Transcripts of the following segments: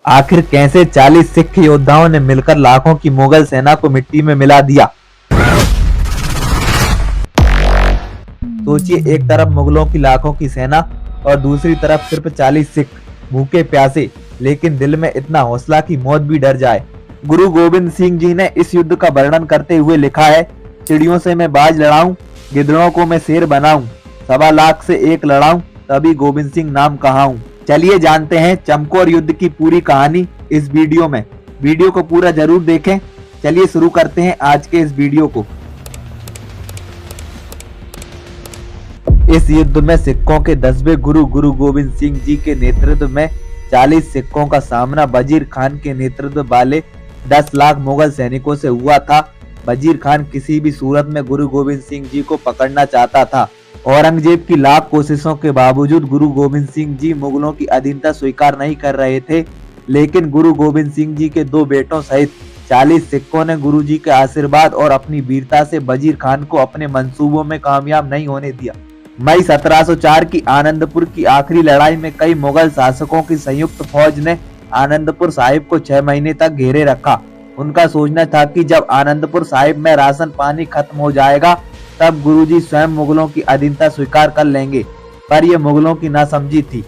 आखिर कैसे 40 सिख योद्धाओं ने मिलकर लाखों की मुगल सेना को मिट्टी में मिला दिया। सोचिए, एक तरफ मुगलों की लाखों की सेना और दूसरी तरफ सिर्फ 40 सिख, भूखे प्यासे, लेकिन दिल में इतना हौसला कि मौत भी डर जाए। गुरु गोविंद सिंह जी ने इस युद्ध का वर्णन करते हुए लिखा है, चिड़ियों से मैं बाज लड़ाऊं, गिद्धड़ों को मैं शेर बनाऊं, 1.25 लाख से एक लड़ाऊं, तभी गोविंद सिंह नाम कहाऊं। चलिए जानते हैं चमकौर युद्ध की पूरी कहानी इस वीडियो में। वीडियो को पूरा जरूर देखें। चलिए शुरू करते हैं आज के इस वीडियो को। इस युद्ध में सिखों के 10वें गुरु गुरु गोविंद सिंह जी के नेतृत्व में 40 सिखों का सामना वजीर खान के नेतृत्व वाले 10 लाख मुगल सैनिकों से हुआ था। वजीर खान किसी भी सूरत में गुरु गोविंद सिंह जी को पकड़ना चाहता था। औरंगजेब की लाख कोशिशों के बावजूद गुरु गोविंद सिंह जी मुगलों की अधीनता स्वीकार नहीं कर रहे थे, लेकिन गुरु गोविंद सिंह जी के 2 बेटों सहित 40 सिखों ने गुरु जी के आशीर्वाद और अपनी वीरता से वजीर खान को अपने मंसूबों में कामयाब नहीं होने दिया। मई 1704 की आनंदपुर की आखिरी लड़ाई में कई मुगल शासकों की संयुक्त फौज ने आनंदपुर साहिब को 6 महीने तक घेरे रखा। उनका सोचना था कि जब आनंदपुर साहिब में राशन पानी खत्म हो जाएगा तब गुरुजी स्वयं मुगलों की अधीनता स्वीकार कर लेंगे, पर यह मुगलों की नासमझी थी।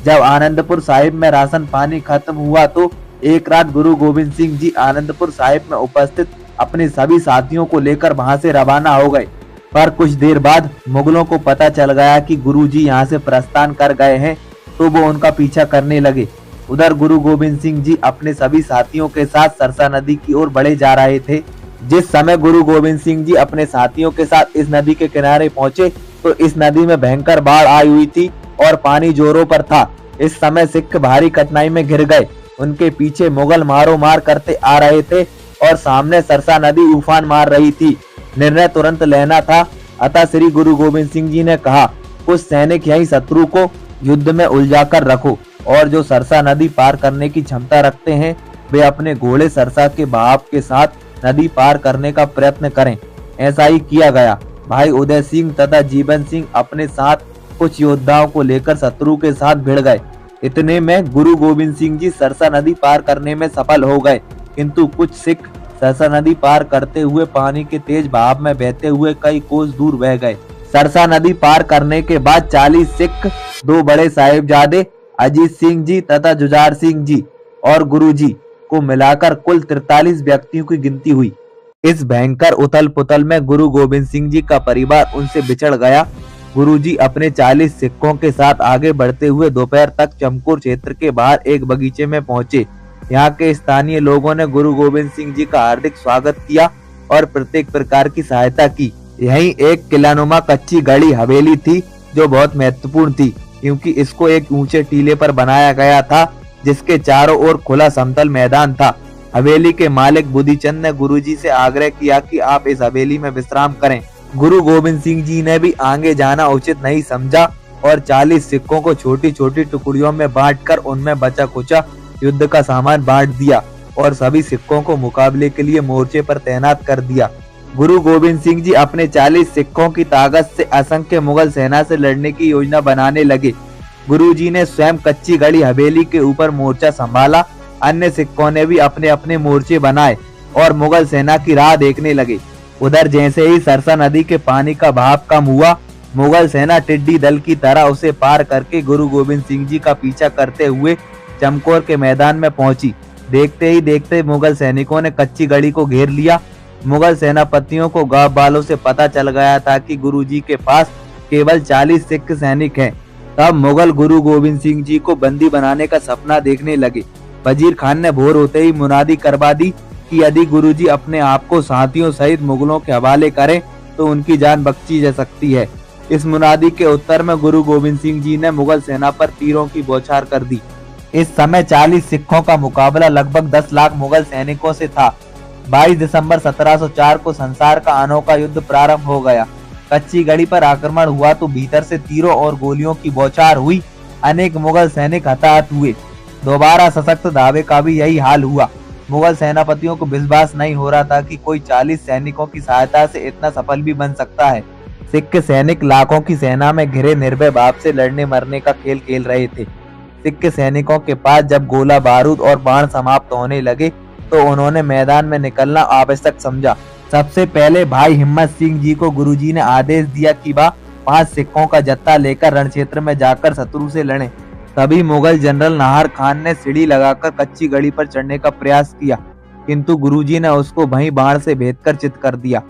जब आनंदपुर साहिब में राशन पानी खत्म हुआ तो एक रात गुरु गोविंद सिंह जी आनंदपुर साहिब में उपस्थित अपने सभी साथियों को लेकर वहां से रवाना हो गए। पर कुछ देर बाद मुगलों को पता चल गया कि गुरुजी यहां से प्रस्थान कर गए हैं, तो वो उनका पीछा करने लगे। उधर गुरु गोविंद सिंह जी अपने सभी साथियों के साथ सरसा नदी की ओर बढ़े जा रहे थे। जिस समय गुरु गोविंद सिंह जी अपने साथियों के साथ इस नदी के किनारे पहुंचे तो इस नदी में भयंकर बाढ़ आई हुई थी और पानी जोरों पर था। इस समय सिख भारी कठिनाई में घिर गए। उनके पीछे मुगल मारो मार करते आ रहे थे और सामने सरसा नदी उफान मार रही थी। निर्णय तुरंत लेना था, अतः श्री गुरु गोविंद सिंह जी ने कहा, कुछ सैनिक यही शत्रु को युद्ध में उलझाकर रखो और जो सरसा नदी पार करने की क्षमता रखते हैं वे अपने घोड़े सरसा के बहाव के साथ नदी पार करने का प्रयत्न करें। ऐसा ही किया गया। भाई उदय सिंह तथा जीवन सिंह अपने साथ कुछ योद्धाओं को लेकर शत्रु के साथ भिड़ गए। इतने में गुरु गोविंद सिंह जी सरसा नदी पार करने में सफल हो गए, किंतु कुछ सिख सरसा नदी पार करते हुए पानी के तेज बहाव में बहते हुए कई कोस दूर बह गए। सरसा नदी पार करने के बाद 40 सिख, 2 बड़े साहिबजादे अजीत सिंह जी तथा जुझार सिंह जी और गुरुजी को मिलाकर कुल 43 व्यक्तियों की गिनती हुई। इस भयंकर उथल पुथल में गुरु गोविंद सिंह जी का परिवार उनसे बिछड़ गया। गुरुजी अपने 40 सिखों के साथ आगे बढ़ते हुए दोपहर तक चमकौर क्षेत्र के बाहर एक बगीचे में पहुंचे। यहाँ के स्थानीय लोगों ने गुरु गोविंद सिंह जी का हार्दिक स्वागत किया और प्रत्येक प्रकार की सहायता की। यहीं एक किलानुमा कच्ची गढ़ी हवेली थी जो बहुत महत्वपूर्ण थी, क्योंकि इसको एक ऊंचे टीले पर बनाया गया था जिसके चारों ओर खुला समतल मैदान था। हवेली के मालिक बुद्धिचंद ने गुरुजी से आग्रह किया कि आप इस हवेली में विश्राम करें। गुरु गोविंद सिंह जी ने भी आगे जाना उचित नहीं समझा और 40 सिखों को छोटी छोटी टुकड़ियों में बांटकर उनमें बचा कुचा युद्ध का सामान बांट दिया और सभी सिखों को मुकाबले के लिए मोर्चे पर तैनात कर दिया। गुरु गोविंद सिंह जी अपने 40 सिखों की ताकत से असंख्य मुगल सेना से लड़ने की योजना बनाने लगे। गुरुजी ने स्वयं कच्ची गढ़ी हवेली के ऊपर मोर्चा संभाला। अन्य सिखों ने भी अपने अपने मोर्चे बनाए और मुगल सेना की राह देखने लगे। उधर जैसे ही सरसा नदी के पानी का बहाव कम हुआ, मुगल सेना टिड्डी दल की तरह उसे पार करके गुरु गोविंद सिंह जी का पीछा करते हुए चमकौर के मैदान में पहुंची। देखते ही देखते मुगल सैनिकों ने कच्ची गढ़ी को घेर लिया। मुगल सेनापतियों को गांव वालों से पता चल गया था कि गुरुजी के पास केवल 40 सिख सैनिक हैं। तब मुगल गुरु गोविंद सिंह जी को बंदी बनाने का सपना देखने लगे। वजीर खान ने भोर होते ही मुनादी करवा दी कि यदि गुरुजी अपने आप को साथियों सहित मुगलों के हवाले करें तो उनकी जान बख्शी जा सकती है। इस मुनादी के उत्तर में गुरु गोविंद सिंह जी ने मुगल सेना पर तीरों की बौछार कर दी। इस समय 40 सिखों का मुकाबला लगभग 10 लाख मुगल सैनिकों से था। 22 दिसंबर 1704 को संसार का अनोखा युद्ध प्रारंभ हो गया। कच्ची गढ़ी पर आक्रमण हुआ तो भीतर से तीरों और गोलियों की बौछार हुई। अनेक मुगल सैनिक हताहत हुए। दोबारा सशक्त दावे का भी यही हाल हुआ। मुगल सेनापतियों को विश्वास नहीं हो रहा था कि कोई 40 सैनिकों की सहायता से इतना सफल भी बन सकता है। सिख सैनिक लाखों की सेना में घिरे निर्भय भाव से लड़ने मरने का खेल खेल रहे थे। सिख सैनिकों के पास जब गोला बारूद और बाण समाप्त होने लगे तो उन्होंने मैदान में निकलना आवश्यक समझा। सबसे पहले भाई हिम्मत सिंह जी को गुरुजी ने आदेश दिया कि वह 5 सिखों का जत्था लेकर रणक्षेत्र में जाकर शत्रु से लड़ें। तभी मुगल जनरल नाहर खान ने सीढ़ी लगाकर कच्ची गढ़ी पर चढ़ने का प्रयास किया, किंतु गुरुजी ने उसको वहीं बाण से भेदकर चित कर दिया।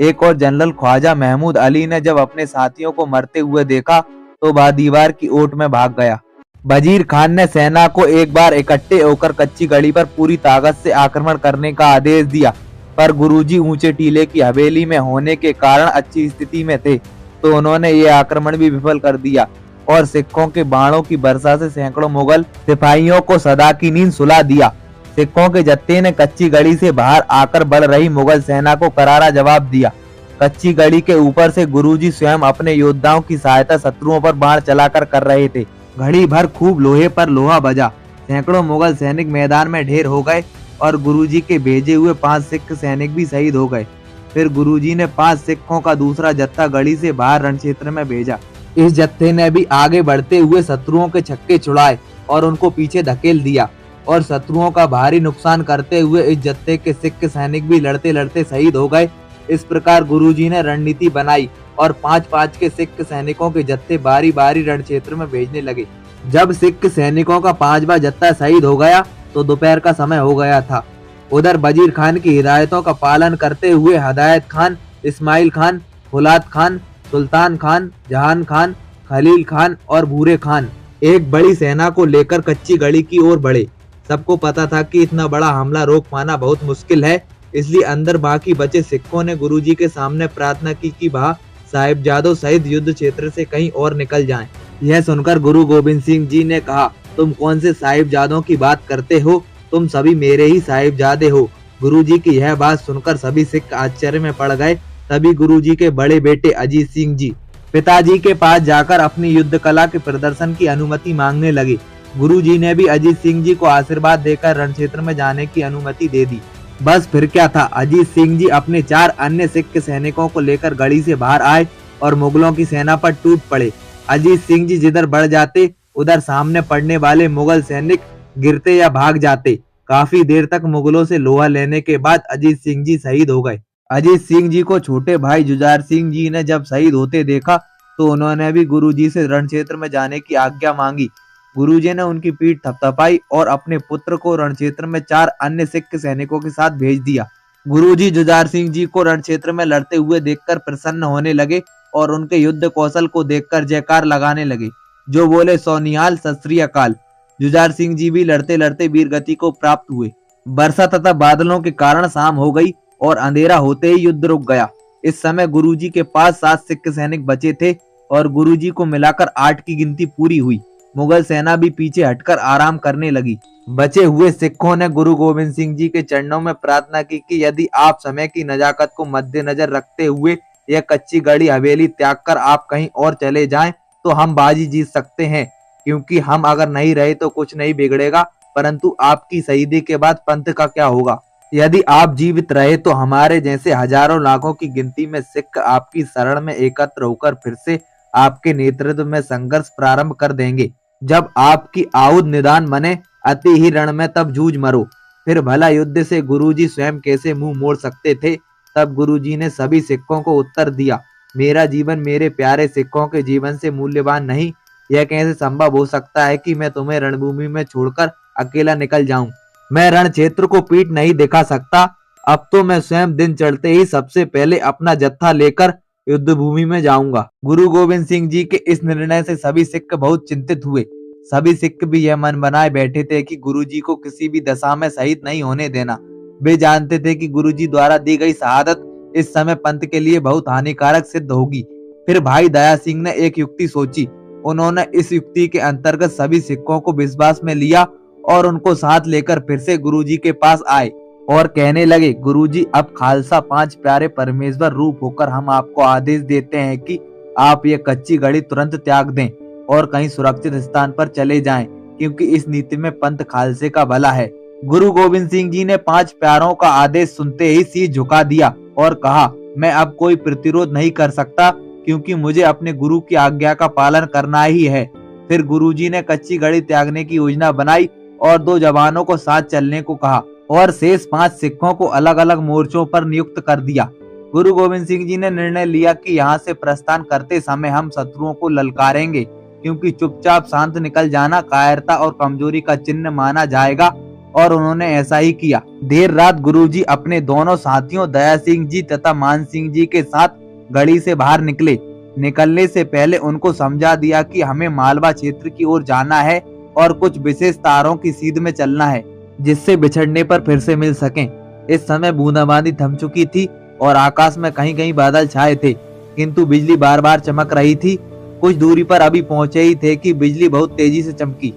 एक और जनरल ख्वाजा महमूद अली ने जब अपने साथियों को मरते हुए देखा तो वह दीवार की ओट में भाग गया। वजीर खान ने सेना को एक बार इकट्ठे होकर कच्ची गढ़ी पर पूरी ताकत से आक्रमण करने का आदेश दिया, पर गुरुजी ऊंचे टीले की हवेली में होने के कारण अच्छी स्थिति में थे, तो उन्होंने ये आक्रमण भी विफल कर दिया और सिखों के बाणों की वर्षा से सैकड़ों मुगल सिपाहियों को सदा की नींद सुला दिया। सिखों के जत्थे ने कच्ची गढ़ी से बाहर आकर बढ़ रही मुगल सेना को करारा जवाब दिया। कच्ची गढ़ी के ऊपर से गुरुजी स्वयं अपने योद्धाओं की सहायता शत्रुओं पर बाण चलाकर कर रहे थे। घड़ी भर खूब लोहे पर लोहा बजा, सैकड़ों मुगल सैनिक मैदान में ढेर हो गए और गुरुजी के भेजे हुए 5 सिख सैनिक भी शहीद हो गए। फिर गुरुजी ने 5 सिखों का दूसरा जत्था गढ़ी से बाहर रणक्षेत्र में भेजा। इस जत्थे ने भी आगे बढ़ते हुए शत्रुओं के छक्के छुड़ाए और उनको पीछे धकेल दिया और शत्रुओं का भारी नुकसान करते हुए इस जत्थे के सिख सैनिक भी लड़ते लड़ते शहीद हो गए। इस प्रकार गुरुजी ने रणनीति बनाई और 5-5 के सिख सैनिकों के जत्थे बारी बारी रणक्षेत्र में भेजने लगे। जब सिख सैनिकों का 5वां जत्था शहीद हो गया तो दोपहर का समय हो गया था। उधर वजीर खान की हिदायतों का पालन करते हुए हदायत खान, इस्माइल खान, फुलाद खान, सुल्तान खान, जहान खान, खलील खान और भूरे खान एक बड़ी सेना को लेकर कच्ची गढ़ी की ओर बढ़े। सबको पता था कि इतना बड़ा हमला रोक पाना बहुत मुश्किल है, इसलिए अंदर बाकी बचे सिखों ने गुरुजी के सामने प्रार्थना की कि वह साहिबजादों सहित युद्ध क्षेत्र से कहीं और निकल जाएं। यह सुनकर गुरु गोविंद सिंह जी ने कहा, तुम कौन से साहिबजादों की बात करते हो? तुम सभी मेरे ही साहिबजादे हो। गुरुजी की यह बात सुनकर सभी सिख आश्चर्य में पड़ गए। तभी गुरुजी के बड़े बेटे अजीत सिंह जी पिताजी के पास जाकर अपनी युद्ध कला के प्रदर्शन की अनुमति मांगने लगे। गुरुजी ने भी अजीत सिंह जी को आशीर्वाद देकर रणक्षेत्र में जाने की अनुमति दे दी। बस फिर क्या था, अजीत सिंह जी अपने 4 अन्य सिख सैनिकों को लेकर गढ़ी से बाहर आए और मुगलों की सेना पर टूट पड़े। अजीत सिंह जी जिधर बढ़ जाते उधर सामने पड़ने वाले मुगल सैनिक गिरते या भाग जाते। काफी देर तक मुगलों से लोहा लेने के बाद अजीत सिंह जी शहीद हो गए। अजीत सिंह जी को छोटे भाई जुझार सिंह जी ने जब शहीद होते देखा तो उन्होंने भी गुरुजी से रणक्षेत्र में जाने की आज्ञा मांगी। गुरुजी ने उनकी पीठ थपथपाई और अपने पुत्र को रणक्षेत्र में 4 अन्य सिख सैनिकों के साथ भेज दिया। गुरुजी जुझार सिंह जी को रणक्षेत्र में लड़ते हुए देखकर प्रसन्न होने लगे और उनके युद्ध कौशल को देखकर जयकार लगाने लगे, जो बोले सोनिहाल सत श्री अकाल। जुझार सिंह जी भी लड़ते लड़ते वीरगति को प्राप्त हुए। वर्षा तथा बादलों के कारण शाम हो गई और अंधेरा होते ही युद्ध रुक गया। इस समय गुरुजी के पास 7 सिख सैनिक बचे थे और गुरुजी को मिलाकर 8 की गिनती पूरी हुई। मुगल सेना भी पीछे हटकर आराम करने लगी। बचे हुए सिखों ने गुरु गोविंद सिंह जी के चरणों में प्रार्थना की कि यदि आप समय की नजाकत को मद्देनजर रखते हुए यह कच्ची गढ़ी हवेली त्याग कर आप कहीं और चले जाएं तो हम बाजी जीत सकते हैं, क्योंकि हम अगर नहीं रहे तो कुछ नहीं बिगड़ेगा, परंतु आपकी शहीदी के बाद पंथ का क्या होगा? यदि आप जीवित रहे तो हमारे जैसे हजारों लाखों की गिनती में सिख आपकी शरण में एकत्र होकर फिर से आपके नेतृत्व में संघर्ष प्रारंभ कर देंगे। जब आपकी आउद निदान बने, अति ही रण में तब जूझ मरो। फिर भला युद्ध से गुरुजी स्वयं कैसे मुंह मोड़ सकते थे? तब गुरुजी ने सभी सिखों को उत्तर दिया, मेरा जीवन मेरे प्यारे सिखों के जीवन से मूल्यवान नहीं। यह कैसे संभव हो सकता है कि मैं तुम्हें रणभूमि में छोड़कर अकेला निकल जाऊं? मैं रण क्षेत्र को पीठ नहीं दिखा सकता। अब तो मैं स्वयं दिन चढ़ते ही सबसे पहले अपना जत्था लेकर युद्ध भूमि में जाऊंगा। गुरु गोविंद सिंह जी के इस निर्णय से सभी सिख बहुत चिंतित हुए। सभी सिख भी यह मन बनाए बैठे थे कि गुरुजी को किसी भी दशा में शहीद नहीं होने देना। वे जानते थे कि गुरुजी द्वारा दी गई शहादत इस समय पंथ के लिए बहुत हानिकारक सिद्ध होगी। फिर भाई दया सिंह ने एक युक्ति सोची। उन्होंने इस युक्ति के अंतर्गत सभी सिखों को विश्वास में लिया और उनको साथ लेकर फिर से गुरुजी के पास आए और कहने लगे, गुरुजी, अब खालसा 5 प्यारे परमेश्वर रूप होकर हम आपको आदेश देते हैं कि आप ये कच्ची गढ़ी तुरंत त्याग दें और कहीं सुरक्षित स्थान पर चले जाएं, क्योंकि इस नीति में पंथ खालसे का भला है। गुरु गोविंद सिंह जी ने 5 प्यारों का आदेश सुनते ही शीश झुका दिया और कहा, मैं अब कोई प्रतिरोध नहीं कर सकता, क्योंकि मुझे अपने गुरु की आज्ञा का पालन करना ही है। फिर गुरुजी ने कच्ची घड़ी त्यागने की योजना बनाई और 2 जवानों को साथ चलने को कहा और शेष 5 सिखों को अलग अलग मोर्चों पर नियुक्त कर दिया। गुरु गोविंद सिंह जी ने निर्णय लिया कि यहाँ से प्रस्थान करते समय हम शत्रुओं को ललकारेंगे, क्योंकि चुपचाप शांत निकल जाना कायरता और कमजोरी का चिन्ह माना जाएगा, और उन्होंने ऐसा ही किया। देर रात गुरुजी अपने दोनों साथियों दया सिंह जी तथा मान सिंह जी के साथ गढ़ी से बाहर निकले। निकलने से पहले उनको समझा दिया कि हमें मालवा क्षेत्र की ओर जाना है और कुछ विशेष तारों की सीध में चलना है, जिससे बिछड़ने पर फिर से मिल सकें। इस समय बूंदाबांदी थम चुकी थी और आकाश में कहीं कहीं बादल छाए थे, किंतु बिजली बार बार चमक रही थी। कुछ दूरी पर अभी पहुंचे ही थे कि बिजली बहुत तेजी से चमकी।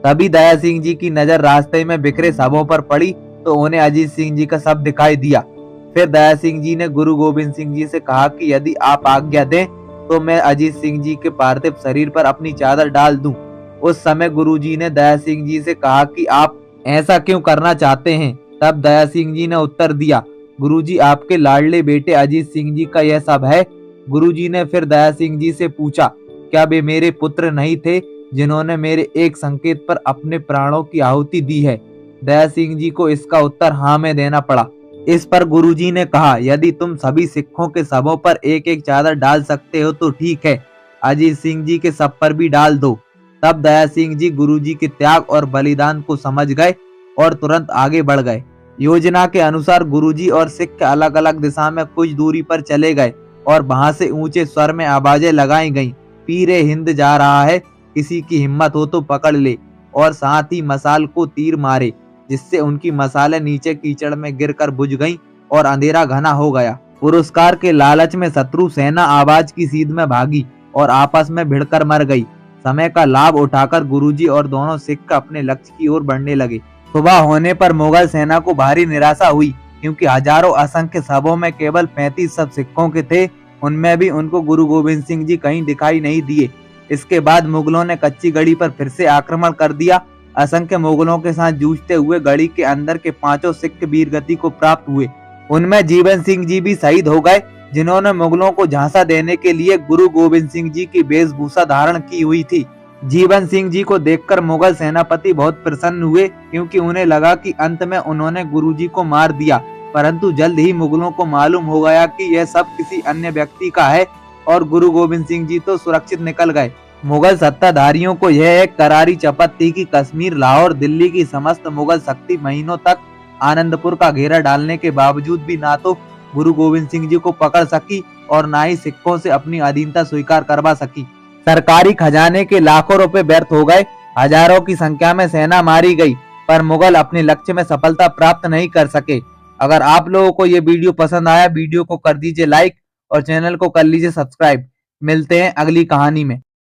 तभी दया सिंह जी की नजर रास्ते में बिखरे शवों पर पड़ी तो उन्हें अजीत सिंह जी का शव दिखाई दिया। फिर दया सिंह जी ने गुरु गोविंद सिंह जी से कहा कि यदि आप आज्ञा दें तो मैं अजीत सिंह जी के पार्थिव शरीर पर अपनी चादर डाल दूं। उस समय गुरुजी ने दया सिंह जी से कहा कि आप ऐसा क्यों करना चाहते हैं। तब दया सिंह जी ने उत्तर दिया, गुरुजी आपके लाडले बेटे अजीत सिंह जी का यह शव है। गुरुजी ने फिर दया सिंह जी से पूछा, क्या वे मेरे पुत्र नहीं थे जिन्होंने मेरे एक संकेत पर अपने प्राणों की आहुति दी है। दया सिंह जी को इसका उत्तर हाँ में देना पड़ा। इस पर गुरुजी ने कहा, यदि तुम सभी सिखों के शवों पर एक एक चादर डाल सकते हो तो ठीक है, अजीत सिंह जी के शव पर भी डाल दो। तब दया सिंह जी गुरुजी के त्याग और बलिदान को समझ गए और तुरंत आगे बढ़ गए। योजना के अनुसार गुरुजी और सिख अलग अलग दिशा में कुछ दूरी पर चले गए और वहां से ऊंचे स्वर में आवाजें लगाई गईं, पीरे हिंद जा रहा है, किसी की हिम्मत हो तो पकड़ ले, और साथ ही मसाल को तीर मारे, जिससे उनकी मसालें नीचे कीचड़ में गिरकर बुझ गईं और अंधेरा घना हो गया। पुरस्कार के लालच में शत्रु सेना आवाज की सीध में भागी और आपस में भिड़कर मर गई। समय का लाभ उठाकर गुरुजी और दोनों सिख अपने लक्ष्य की ओर बढ़ने लगे। सुबह होने पर मुगल सेना को भारी निराशा हुई, क्योंकि हजारों असंख्य शवों में केवल 35 शव सिखों के थे। उनमें भी उनको गुरु गोविंद सिंह जी कहीं दिखाई नहीं दिए। इसके बाद मुगलों ने कच्ची गढ़ी पर फिर से आक्रमण कर दिया। असंख्य मुगलों के साथ जूझते हुए गढ़ी के अंदर के 5 सिख वीरगति को प्राप्त हुए। उनमें जीवन सिंह जी भी शहीद हो गए, जिन्होंने मुगलों को झांसा देने के लिए गुरु गोविंद सिंह जी की वेशभूषा धारण की हुई थी। जीवन सिंह जी को देखकर मुगल सेनापति बहुत प्रसन्न हुए, क्योंकि उन्हें लगा कि अंत में उन्होंने गुरुजी को मार दिया। परंतु जल्द ही मुगलों को मालूम हो गया कि यह सब किसी अन्य व्यक्ति का है और गुरु गोविंद सिंह जी तो सुरक्षित निकल गए। मुगल सत्ताधारियों को यह एक करारी चपत थी कि कश्मीर, लाहौर, दिल्ली की समस्त मुगल शक्ति महीनों तक आनंदपुर का घेरा डालने के बावजूद भी ना तो गुरु गोविंद सिंह जी को पकड़ सकी और ना ही सिखों से अपनी अधीनता स्वीकार करवा सकी। सरकारी खजाने के लाखों रुपए व्यर्थ हो गए, हजारों की संख्या में सेना मारी गई, पर मुगल अपने लक्ष्य में सफलता प्राप्त नहीं कर सके। अगर आप लोगों को ये वीडियो पसंद आया, वीडियो को कर दीजिए लाइक और चैनल को कर लीजिए सब्सक्राइब। मिलते हैं अगली कहानी में।